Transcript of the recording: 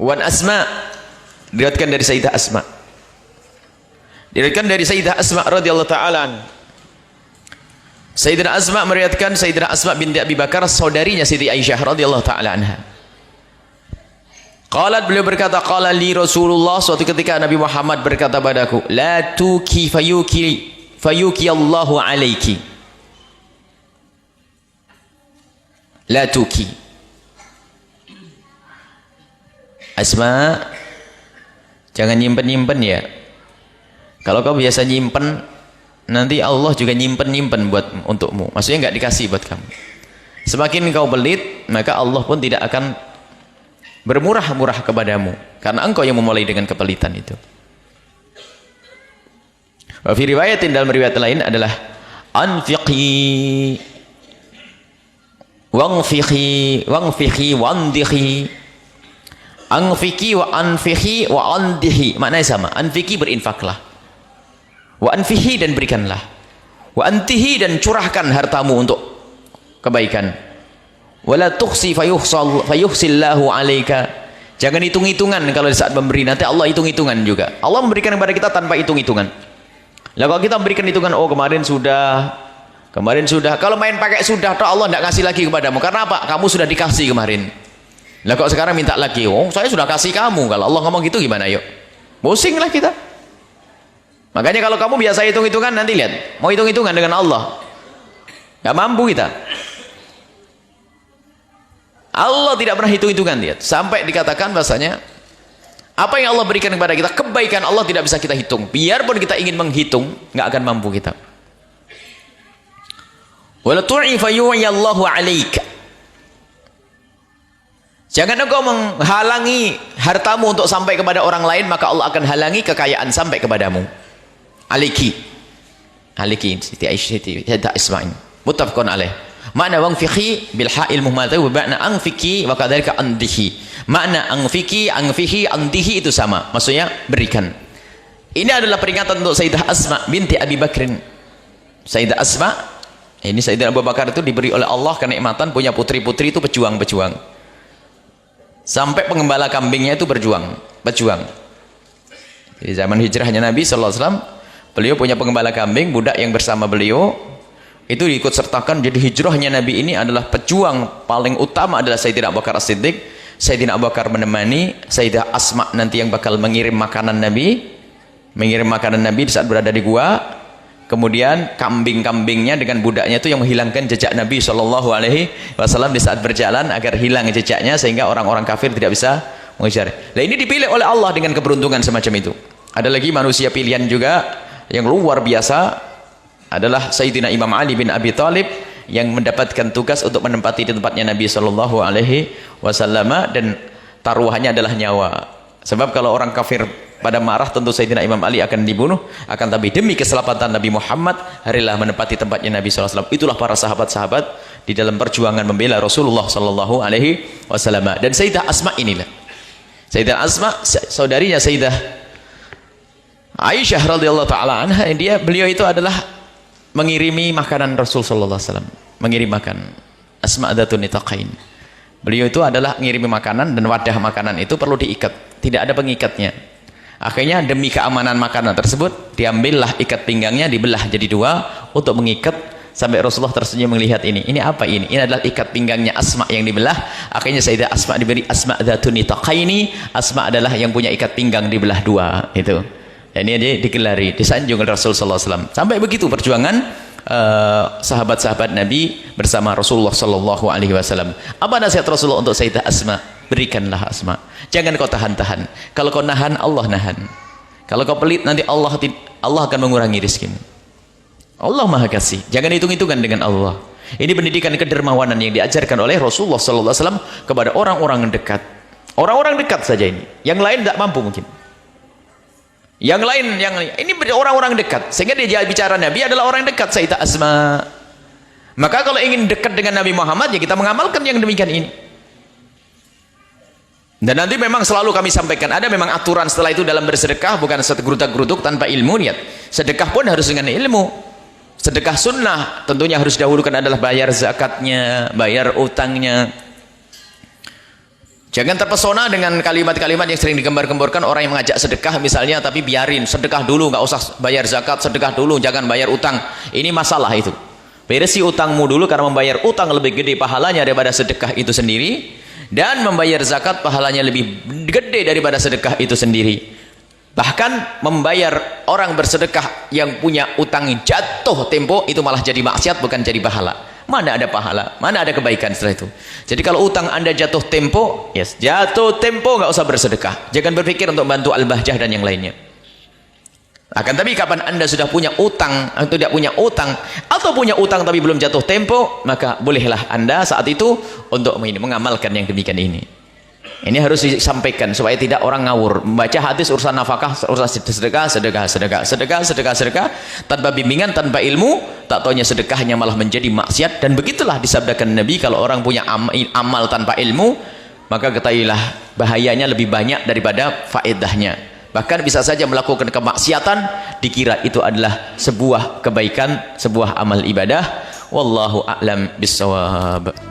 Wan Asma, diriwayatkan dari Sayyidah Asma. Diriwayatkan dari Sayyidah Asma radhiyallahu ta'ala. Sayyidah Asma meriwayatkan Sayyidah Asma binti Abi Bakar, saudarinya Siti Aisyah radhiyallahu ta'ala anha. Qalat, beliau berkata, qala li Rasulullah, suatu ketika Nabi Muhammad berkata padaku, la tuki fayuki Allahu alaiki. La tuki. Asma, jangan nyimpen-nyimpen ya. Kalau kau biasa nyimpen, nanti Allah juga nyimpen-nyimpen untukmu. Maksudnya nggak dikasih buat kamu. Semakin kau pelit, maka Allah pun tidak akan bermurah-murah kepadamu, karena engkau yang memulai dengan kepelitan itu. Wa fi riwayatin, dalam riwayat lain adalah anfiqi wangfiqi wandikhi. Anfiqi wa anfiqi wa andihi, maknanya sama. Anfiqi, berinfaklah. Wa anfihi, dan berikanlah. Wa antihi, dan curahkan hartamu untuk kebaikan. Wala tukhsi fayuhsillahu alaika. Jangan hitung-hitungan kalau di saat memberi, nanti Allah hitung-hitungan juga. Allah memberikan kepada kita tanpa hitung-hitungan. Lah kalau kita memberikan hitungan, oh kemarin sudah. Kalau main pakai sudah, toh Allah tidak kasih lagi kepadamu. Karena apa? Kamu sudah dikasih kemarin. Lah kok sekarang minta lagi? Oh, saya sudah kasih kamu. Kalau Allah ngomong gitu gimana yuk? Pusinglah kita. Makanya kalau kamu biasa hitung-hitungan, nanti lihat, mau hitung-hitungan dengan Allah, nggak mampu kita. Allah tidak pernah hitung-hitungan, lihat. Sampai dikatakan bahasanya, apa yang Allah berikan kepada kita, kebaikan Allah tidak bisa kita hitung. Biarpun kita ingin menghitung, nggak akan mampu kita. Wala tu'i fayu'iyallahu 'alaika. Jangan engkau menghalangi hartamu untuk sampai kepada orang lain, maka Allah akan halangi kekayaan sampai kepadamu. Aliki Siti Aisyah Ismail muttafaqun alaih. Makna wangfiqi bil ha'il muhmalati wa makna anfiqi wa kadzalika andihi. Makna anfiqi andihi itu sama, maksudnya berikan. Ini adalah peringatan untuk Sayyidah Asma binti Abi Bakrin. Sayyidah Asma, ini Sayyidina Abu Bakar itu diberi oleh Allah kenikmatan punya putri-putri itu pejuang-pejuang. Sampai pengembala kambingnya itu pejuang. Di zaman hijrahnya Nabi SAW, beliau punya pengembala kambing, budak yang bersama beliau itu diikut sertakan. Jadi hijrahnya Nabi ini adalah pejuang paling utama adalah Sayyidina Abu Bakar As-Siddiq. Sayyidina Abu Bakar menemani Sayyidah Asma nanti yang bakal mengirim makanan Nabi di saat berada di gua. Kemudian kambing-kambingnya dengan budaknya itu yang menghilangkan jejak Nabi SAW di saat berjalan, agar hilang jejaknya sehingga orang-orang kafir tidak bisa mengejar. Nah, ini dipilih oleh Allah dengan keberuntungan semacam itu. Ada lagi manusia pilihan juga yang luar biasa, adalah Sayyidina Imam Ali bin Abi Thalib, yang mendapatkan tugas untuk menempati di tempatnya Nabi SAW, dan taruhannya adalah nyawa. Sebab kalau orang kafir pada marah, tentu Sayyidina Imam Ali akan dibunuh. Akan tapi demi keselamatan Nabi Muhammad, harilah menempati tempatnya Nabi SAW. Itulah para sahabat-sahabat di dalam perjuangan membela Rasulullah SAW. Dan Sayyidah Asma inilah, Sayyidah Asma, saudarinya Sayyidah Aisyah radhiyallahu ta'ala anha. Beliau itu adalah mengirimi makanan Rasul SAW, mengirim makan. Asma dzatun nitaqain. Beliau itu adalah ngirimi makanan, dan wadah makanan itu perlu diikat, tidak ada pengikatnya. Akhirnya demi keamanan makanan tersebut, diambillah ikat pinggangnya, dibelah jadi dua untuk mengikat, sampai Rasulullah tersenyum melihat ini. Ini apa ini? Ini adalah ikat pinggangnya Asma yang dibelah. Akhirnya Sayyidah Asma diberi Asma dzatun nitaqaini. Asma adalah yang punya ikat pinggang dibelah dua itu. Dan ini digelari, disanjung oleh Rasul SAW. Sampai begitu perjuangan sahabat-sahabat Nabi bersama Rasulullah SAW. Apa nasihat Rasulullah untuk Sayyidah Asma? Berikanlah Asma, jangan kau tahan-tahan. Kalau kau nahan, Allah nahan. Kalau kau pelit, nanti Allah akan mengurangi rizkimu. Allah Maha Kasih, jangan hitung-hitungan dengan Allah. Ini pendidikan kedermawanan yang diajarkan oleh Rasulullah SAW kepada orang-orang dekat. Orang-orang dekat saja ini, yang lain tidak mampu mungkin. Yang lain ini orang-orang dekat, sehingga dia bicara Nabi adalah orang dekat. Sayyidah Asma, maka kalau ingin dekat dengan Nabi Muhammad, ya kita mengamalkan yang demikian ini. Dan nanti memang selalu kami sampaikan, ada memang aturan setelah itu dalam bersedekah, bukan gerutak-gerutuk tanpa ilmu. Niat sedekah pun harus dengan ilmu. Sedekah sunnah tentunya harus dahulukan adalah bayar zakatnya, bayar utangnya. Jangan terpesona dengan kalimat-kalimat yang sering digembar-gemborkan orang yang mengajak sedekah misalnya, tapi biarin sedekah dulu, nggak usah bayar zakat, sedekah dulu, jangan bayar utang. Ini masalah itu. Beresi utangmu dulu, karena membayar utang lebih gede pahalanya daripada sedekah itu sendiri, dan membayar zakat pahalanya lebih gede daripada sedekah itu sendiri. Bahkan membayar orang bersedekah yang punya utang jatuh tempo itu malah jadi maksiat, bukan jadi pahala. Mana ada pahala, mana ada kebaikan setelah itu. Jadi kalau utang Anda jatuh tempo, yes, jatuh tempo, nggak usah bersedekah. Jangan berpikir untuk bantu Al-Bahjah dan yang lainnya. Akan tapi kapan Anda sudah punya utang atau tidak punya utang, atau punya utang tapi belum jatuh tempo, maka bolehlah Anda saat itu untuk mengamalkan yang demikian ini. Ini harus disampaikan supaya tidak orang ngawur. Membaca hadis urusan nafkah, urusan sedekah, tanpa bimbingan, tanpa ilmu, tak taunya sedekahnya malah menjadi maksiat. Dan begitulah disabdakan Nabi, kalau orang punya amal tanpa ilmu, maka ketahuilah bahayanya lebih banyak daripada faedahnya. Bahkan bisa saja melakukan kemaksiatan dikira itu adalah sebuah kebaikan, sebuah amal ibadah. Wallahu a'lam bissawab.